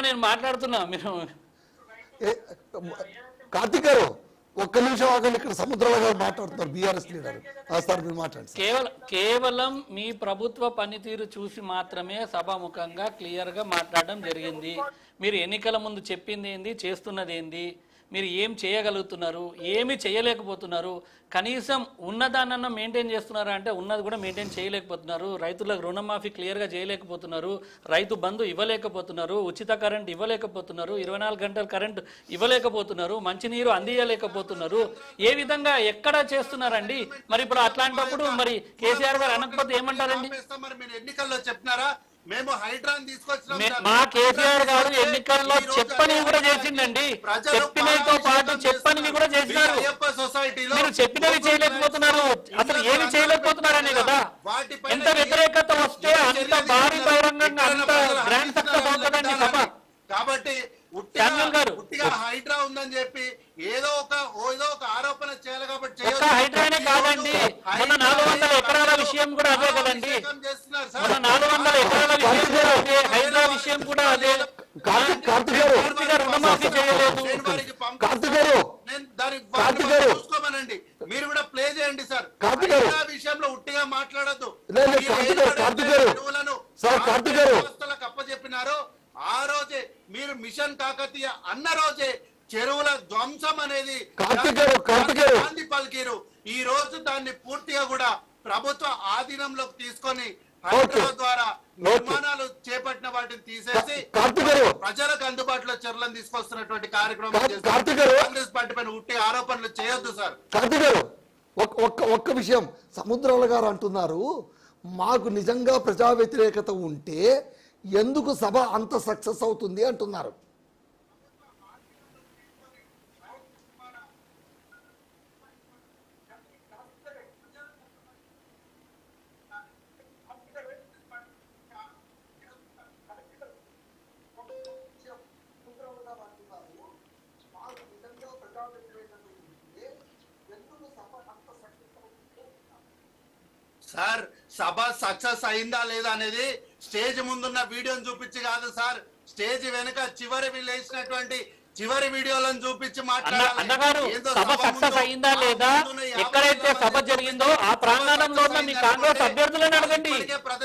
నేను మాట్లాడుతున్నా మీరు కార్తిక్ గారు ఒక్క నిమిషం ఆగండి. ఇక్కడ సముద్రాల గారు మాట్లాడుతున్నారు, బీఆర్ఎస్ లీడర్. సార్ మీరు మాట్లాడండి. కేవలం మీ ప్రభుత్వ పనితీరు చూసి మాత్రమే సభాముఖంగా క్లియర్గా మాట్లాడడం జరిగింది. మీరు ఎన్నికల ముందు చెప్పింది ఏంది, చేస్తున్నది ఏంది, మీరు ఏం చేయగలుగుతున్నారు, ఏమి చేయలేకపోతున్నారు, కనీసం ఉన్నదానన్నా మెయింటైన్ చేస్తున్నారా అంటే ఉన్నది కూడా మెయింటైన్ చేయలేకపోతున్నారు. రైతులకు రుణమాఫీ క్లియర్గా చేయలేకపోతున్నారు, రైతు బంధు ఇవ్వలేకపోతున్నారు, ఉచిత కరెంట్ ఇవ్వలేకపోతున్నారు, 24 గంటల కరెంట్ ఇవ్వలేకపోతున్నారు, మంచినీరు అందియలేకపోతున్నారు. ఏ విధంగా ఎక్కడ చేస్తున్నారండి? మరి ఇప్పుడు అట్లాంటప్పుడు మరి కేసీఆర్ గారు అనకపోతే ఏమంటారండి? ఎన్నికల్లో చెప్తున్నారా మేము హైడ్రాన్ తీసుకొచ్చినాం? మా కేసీఆర్ గారు ఎన్నికల్లో చెప్పని కూడా చేసిందండి, చెప్పినతో పాటు చెప్పనివి కూడా చేసినారు. మీరు చెప్పినవి చేయలేకపోతున్నారు, అసలు ఏమి చేయలేకపోతున్నారనే కదా. ఎంత వ్యతిరేకత వస్తే అంత భారీ బహిరంగంగా అంత గ్రాండ్ సక్సెస్ అవుతుందండి సభ. కాబట్టి హైడ్రా ఉందని చెప్పి ఏదో ఒక ఆరోపణ చేయాలి. కాబట్టి హైడ్రానే కాదండి, మన 400 ఎకరాల విషయం కూడా అదే కదండి. మన 400 ఎకరాల విషయం కూడా అదే, హైడ్రా విషయం కూడా అదే. రుణమాఫీ చేయలేదు. చూసుకోమనండి, మీరు కూడా ప్లే చేయండి సార్. విషయంలో ఉట్టిగా మాట్లాడద్దు. అప్పచెప్పినారో ఆ రోజే మీరు మిషన్ కాకతీయ అన్న రోజే చెరువుల ధ్వంసం అనేది గాంధీ పలికిరు. ఈ రోజు దాన్ని పూర్తిగా కూడా ప్రభుత్వ ఆధీనంలోకి తీసుకొని హైదరాబాద్ ద్వారా నిర్మాణాలు చేపట్టిన వాటిని తీసేసి ప్రజలకు అందుబాటులో చర్యలను తీసుకొస్తున్నటువంటి కార్యక్రమం కాంగ్రెస్ పార్టీ పైన ఉట్టి ఆరోపణలు చేయొద్దు సార్. ఒక్క విషయం, సముద్రాల గారు అంటున్నారు మాకు నిజంగా ప్రజా వ్యతిరేకత ఉంటే ఎందుకు సభ అంత సక్సెస్ అవుతుంది అంటున్నారు. సార్ సభ సక్సెస్ అయిందా లేదా అనేది స్టేజ్ ముందున్న వీడియోని చూపించి కాదు సార్, స్టేజ్ వెనుక చివరి వేసినటువంటి చివరి వీడియోలను చూపించి అన్నగారు. సభ సక్సెస్ అయిందా లేదా, ఎక్కడైతే సభ జరిగిందో ఆ ప్రాంగణంలో ఉన్న మీ కాంగ్రెస్ అభ్యర్థులను అడగండి,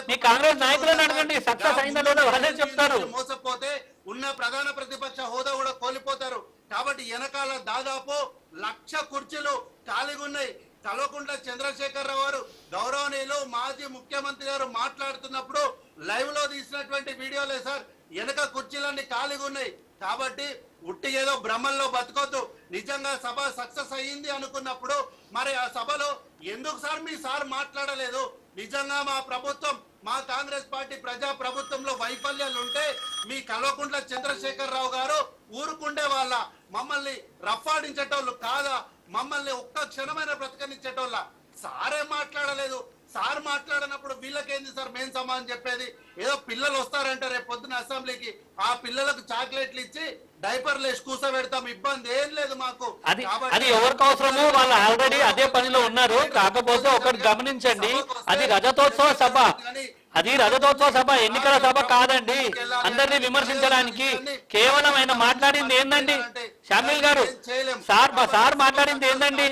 మీ కాంగ్రెస్ నాయకులను అడగండి, సక్సెస్ అయిందా లేదా వాళ్ళే చెప్తారు. మోసపోతే ఉన్న ప్రధాన ప్రతిపక్ష హోదా కూడా కోల్పోతారు. కాబట్టి వెనకాల దాదాపు 1,00,000 కుర్చీలు ఖాళీగా ఉన్నాయి. కల్వకుంట్ల చంద్రశేఖరరావు గారు గౌరవనీయులు మాజీ ముఖ్యమంత్రి గారు మాట్లాడుతున్నప్పుడు లైవ్ లో తీసినటువంటి వీడియోలే సార్. వెనక కుర్చీలన్నీ ఖాళీగా ఉన్నాయి. కాబట్టి ఉట్టి ఏదో భ్రమల్లో బతకొద్దు. నిజంగా సభ సక్సెస్ అయ్యింది అనుకున్నప్పుడు మరి ఆ సభలో ఎందుకు సార్ మీ సార్ మాట్లాడలేదు? నిజంగా మా ప్రభుత్వం, మా కాంగ్రెస్ పార్టీ ప్రజా ప్రభుత్వంలో వైఫల్యాలు ఉంటే మీ కల్వకుంట్ల చంద్రశేఖరరావు గారు ఊరుకుండే వాళ్ళ, మమ్మల్ని రఫాడించేటోళ్ళు కాదా, మమ్మల్ని ఒక్క క్షణమైన బ్రతకనిచ్చేటోళ్ళ? సారే మాట్లాడలేదు. సార్ మాట్లాడినప్పుడు వీళ్ళకేంది సార్ మేము సమాధానం చెప్పేది? ఏదో పిల్లలు వస్తారంటే రేపు పొద్దున అసెంబ్లీకి, ఆ పిల్లలకు చాక్లెట్లు ఇచ్చి డైపర్లు వేసి కూర్చోబెడతాం, ఇబ్బంది ఏం లేదు మాకు. అది ఎవరికి అవసరమో వాళ్ళు ఆల్రెడీ అదే పనిలో ఉన్నారు. కాకపోతే ఒకటి గమనించండి, అది రజతోత్సవ సభ, అది రజతోత్సవ సభ, ఎన్నికల సభ కాదండి. అందరినీ విమర్శించడానికి కేవలం ఆయన మాట్లాడింది ఏందండి? షామిల్ గారు, సార్ మాట్లాడింది ఏందండి?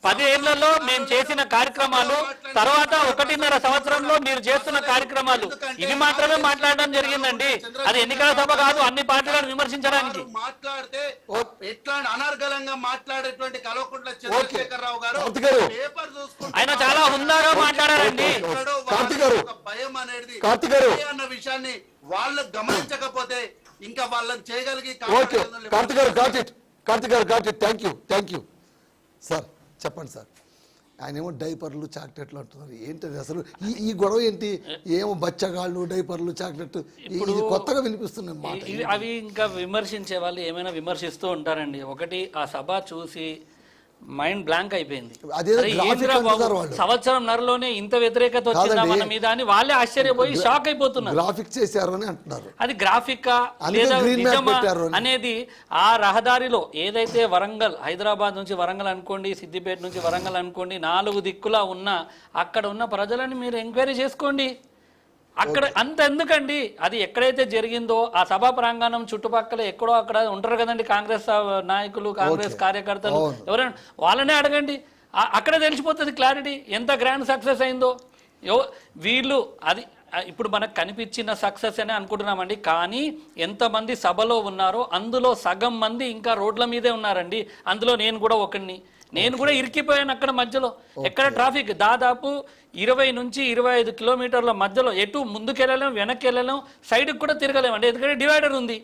10 ఏళ్లలో మేము చేసిన కార్యక్రమాలు, తర్వాత 1.5 సంవత్సరంలో మీరు చేస్తున్న కార్యక్రమాలు, ఇవి మాత్రమే మాట్లాడడం జరిగిందండి. అది ఎన్నికల సభ కాదు అన్ని పార్టీలను విమర్శించడానికి. మాట్లాడితే ఎట్లా అనర్గళంగా మాట్లాడేటువంటి కల్వకుంట్ల చంద్రశేఖరరావు గారు పేపర్ చూసుకుంటే ఆయన చాలా హుందాగా మాట్లాడారండి. భయం అనేది అన్న విషయాన్ని వాళ్ళు గమనించకపోతే ఇంకా వాళ్ళని చేయగలిగి. కార్తిక్ గారు థ్యాంక్ యూ సార్. చెప్పండి సార్. ఆయన ఏమో డైపర్లు చాక్లెట్లు అంటున్నారు, ఏంటది అసలు ఈ గొడవ ఏంటి? ఏమో బచ్చగాళ్ళు డైపర్లు చాక్లెట్, ఇది కొత్తగా వినిపిస్తున్నాయి మాట. అవి ఇంకా విమర్శించే వాళ్ళు ఏమైనా విమర్శిస్తూ ఉంటారండి. ఒకటి ఆ సభ చూసి మైండ్ బ్లాంక్ అయిపోయింది. సంవత్సరంన్నరలోనే ఇంత వ్యతిరేకత వచ్చిందా మన మీద అని వాళ్ళే ఆశ్చర్యపోయి షాక్ అయిపోతున్నారు. గ్రాఫిక్ చేశారు అని అంటున్నారు. అది గ్రాఫికా లేదా నిజమా అనేది ఆ రహదారిలో ఏదైతే వరంగల్, హైదరాబాద్ నుంచి వరంగల్ అనుకోండి, సిద్దిపేట నుంచి వరంగల్ అనుకోండి, 4 దిక్కులా ఉన్న అక్కడ ఉన్న ప్రజలని మీరు ఎంక్వైరీ చేసుకోండి. అక్కడ అంత ఎందుకండి, అది ఎక్కడైతే జరిగిందో ఆ సభా ప్రాంగణం చుట్టుపక్కల ఎక్కడో అక్కడ ఉంటారు కదండి కాంగ్రెస్ నాయకులు, కాంగ్రెస్ కార్యకర్తలు, ఎవరైనా వాళ్ళనే అడగండి, అక్కడే తెలిసిపోతుంది క్లారిటీ ఎంత గ్రాండ్ సక్సెస్ అయిందో. వీళ్ళు అది ఇప్పుడు మనకు కనిపించిన సక్సెస్ అనే అనుకుంటున్నామండి, కానీ ఎంతమంది సభలో ఉన్నారో అందులో సగం మంది ఇంకా రోడ్ల మీదే ఉన్నారండి. అందులో నేను కూడా ఒకడిని, నేను కూడా ఇరికిపోయాను అక్కడ మధ్యలో. ఎక్కడ ట్రాఫిక్ దాదాపు 20 నుంచి 25 కిలోమీటర్ల మధ్యలో ఎటు ముందుకు వెళ్ళలేం, వెనక్కి వెళ్ళలేం, సైడ్కి కూడా తిరగలేమండి, ఎందుకంటే డివైడర్ ఉంది.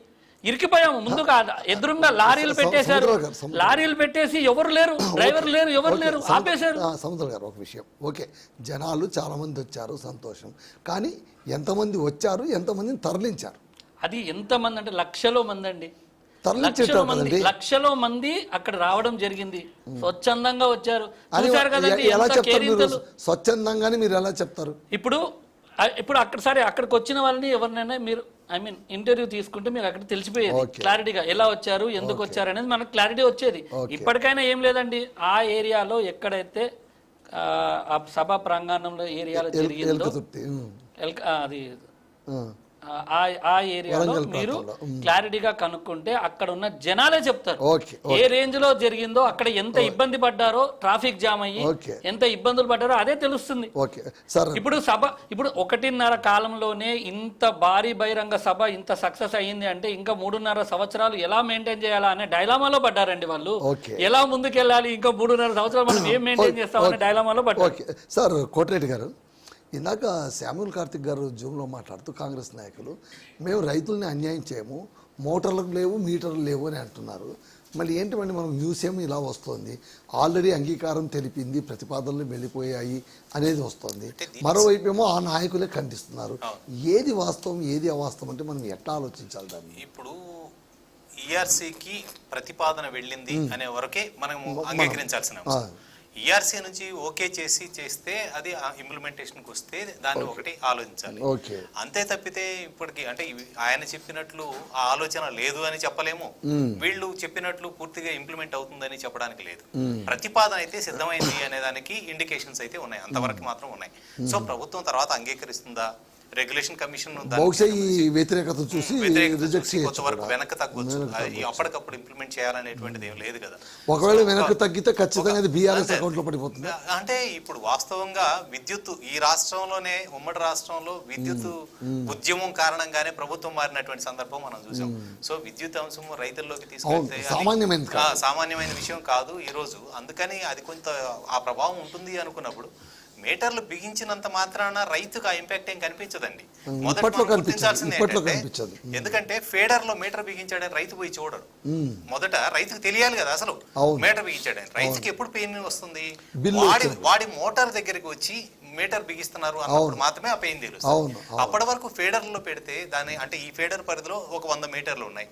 ఇరికిపోయాము. ముందుగా ఎదురుగా లారీలు పెట్టేశారు, లారీలు పెట్టేసి ఎవరు లేరు, డ్రైవర్ లేరు, ఎవరు లేరు, ఆపేశారు. సముద్ర గారు ఒక విషయం, ఓకే జనాలు చాలా మంది వచ్చారు, సంతోషం, కానీ ఎంతమంది వచ్చారు, ఎంతమందిని తరలించారు? అది ఎంతమంది అంటే లక్షలో మంది అండి, తరలించేటారు లక్షలో మంది అక్కడ రావడం జరిగింది. స్వచ్ఛందంగా వచ్చారు, అని చూశారు కదండి ఎలా ఎంత చెప్తారు మీరు? కేరింతలు. స్వచ్ఛందంగానే మీరు ఎలా చెప్తారు? ఇప్పుడు అక్కడ సరే అక్కడికి వచ్చిన వాళ్ళని ఎవరినైనా మీరు ఇంటర్వ్యూ తీసుకుంటే మీకు అక్కడ తెలిసిపోయేది క్లారిటీగా ఎలా వచ్చారు, ఎందుకు వచ్చారు అనేది మనకు క్లారిటీ వచ్చేది. ఇప్పటికైనా ఏం లేదండి, ఆ ఏరియాలో ఎక్కడైతే ఆ సభా ప్రాంగణంలో ఏరియాలో జరిగిందో అది ఆ ఏరియాలో మీరు క్లారిటీగా కనుక్కుంటే అక్కడ ఉన్న జనాలే చెప్తారు ఏ రేంజ్ లో జరిగిందో, అక్కడ ఎంత ఇబ్బంది పడ్డారో, ట్రాఫిక్ జామ్ అయ్యి ఎంత ఇబ్బందులు పడ్డారో అదే తెలుస్తుంది. ఇప్పుడు సభ ఇప్పుడు 1.5 కాలంలోనే ఇంత భారీ బహిరంగ సభ ఇంత సక్సెస్ అయ్యింది అంటే ఇంకా 3.5 సంవత్సరాలు ఎలా మెయింటైన్ చేయాలా అనే డైలామాలో పడ్డారండి వాళ్ళు. ఎలా ముందుకెళ్ళాలి, ఇంకా 3.5 సంవత్సరాలు మనం ఏం మెయింటైన్ చేస్తామనే డైలామాలో పడ్డారు. సార్ కోటిరెడ్డి గారు, ఇందాక శామ్యూల్ కార్తిక్ గారు జూమ్లో మాట్లాడుతూ కాంగ్రెస్ నాయకులు మేము రైతుల్ని అన్యాయం చేయము, మోటార్లకు లేవు, మీటర్లు లేవు అని అంటున్నారు. మళ్ళీ ఏంటంటే మనం మ్యూజియం ఇలా వస్తుంది, ఆల్రెడీ అంగీకారం తెలిపింది, ప్రతిపాదనలు వెళ్ళిపోయాయి అనేది వస్తుంది. మరోవైపు ఏమో ఆ నాయకులే ఖండిస్తున్నారు. ఏది వాస్తవం, ఏది అవాస్తవం అంటే మనం ఎట్లా ఆలోచించాలి దాన్ని? ఇప్పుడు ఈఆర్సీకి ప్రతిపాదన వెళ్ళింది అనే వరకే మనం అంగీకరించాల్సిన అంశం. ఈఆర్సీ నుంచి ఓకే చేస్తే అది ఇంప్లిమెంటేషన్కి వస్తే దాన్ని ఒకటి ఆలోచించాలి. అంతే తప్పితే ఇప్పటికి అంటే ఆయన చెప్పినట్లు ఆ ఆలోచన లేదు అని చెప్పలేము, వీళ్ళు చెప్పినట్లు పూర్తిగా ఇంప్లిమెంట్ అవుతుందని చెప్పడానికి లేదు. ప్రతిపాదన అయితే సిద్ధమైంది అనే దానికి ఇండికేషన్స్ అయితే ఉన్నాయి, అంతవరకు మాత్రం ఉన్నాయి. సో ప్రభుత్వం తర్వాత అంగీకరిస్తుందా, రెగ్యులేషన్ కమిషన్ వ్యతిరేకత చూసి కొంతవరకు వెనక్కి తగ్గొచ్చు, అప్పటికప్పుడు ఇంప్లిమెంట్ చేయాలనేటువంటిది ఏం లేదు కదా. ఒకవేళ వెనక్కి తగ్గితే ఖచ్చితంగా బీఆర్ఎస్ అకౌంట్ లో పడిపోతుంది. అంటే ఇప్పుడు వాస్తవంగా విద్యుత్ ఈ రాష్ట్రంలోనే, ఉమ్మడి రాష్ట్రంలో విద్యుత్ ఉద్యమం కారణంగానే ప్రభుత్వం మారినటువంటి సందర్భం మనం చూసాం. సో విద్యుత్ అంశం రైతుల్లోకి తీసుకెళ్తే సామాన్యమైన విషయం కాదు ఈ రోజు. అందుకని అది కొంత ఆ ప్రభావం ఉంటుంది అనుకున్నప్పుడు మీటర్లు బిగించినంత మాత్రాన రైతుకు ఆ ఇంపాక్ట్ ఏం కనిపించదండి. మొదట గుర్తించాల్సింది ఎందుకంటే ఫేడర్ లో మీటర్ బిగించాడని రైతు పోయి చూడడు. మొదట రైతుకు తెలియాలి కదా అసలు మీటర్ బిగించాడని. రైతుకి ఎప్పుడు పెయిన్ వస్తుంది, వాడి మోటార్ దగ్గరికి వచ్చి మీటర్ బిగిస్తున్నారు అన్నప్పుడు మాత్రమే ఆ పెయిన్ తెలుస్తుంది. అప్పటి వరకు ఫేడర్ లో పెడితే దాని అంటే ఈ ఫేడర్ పరిధిలో ఒక 100 మీటర్లు ఉన్నాయి.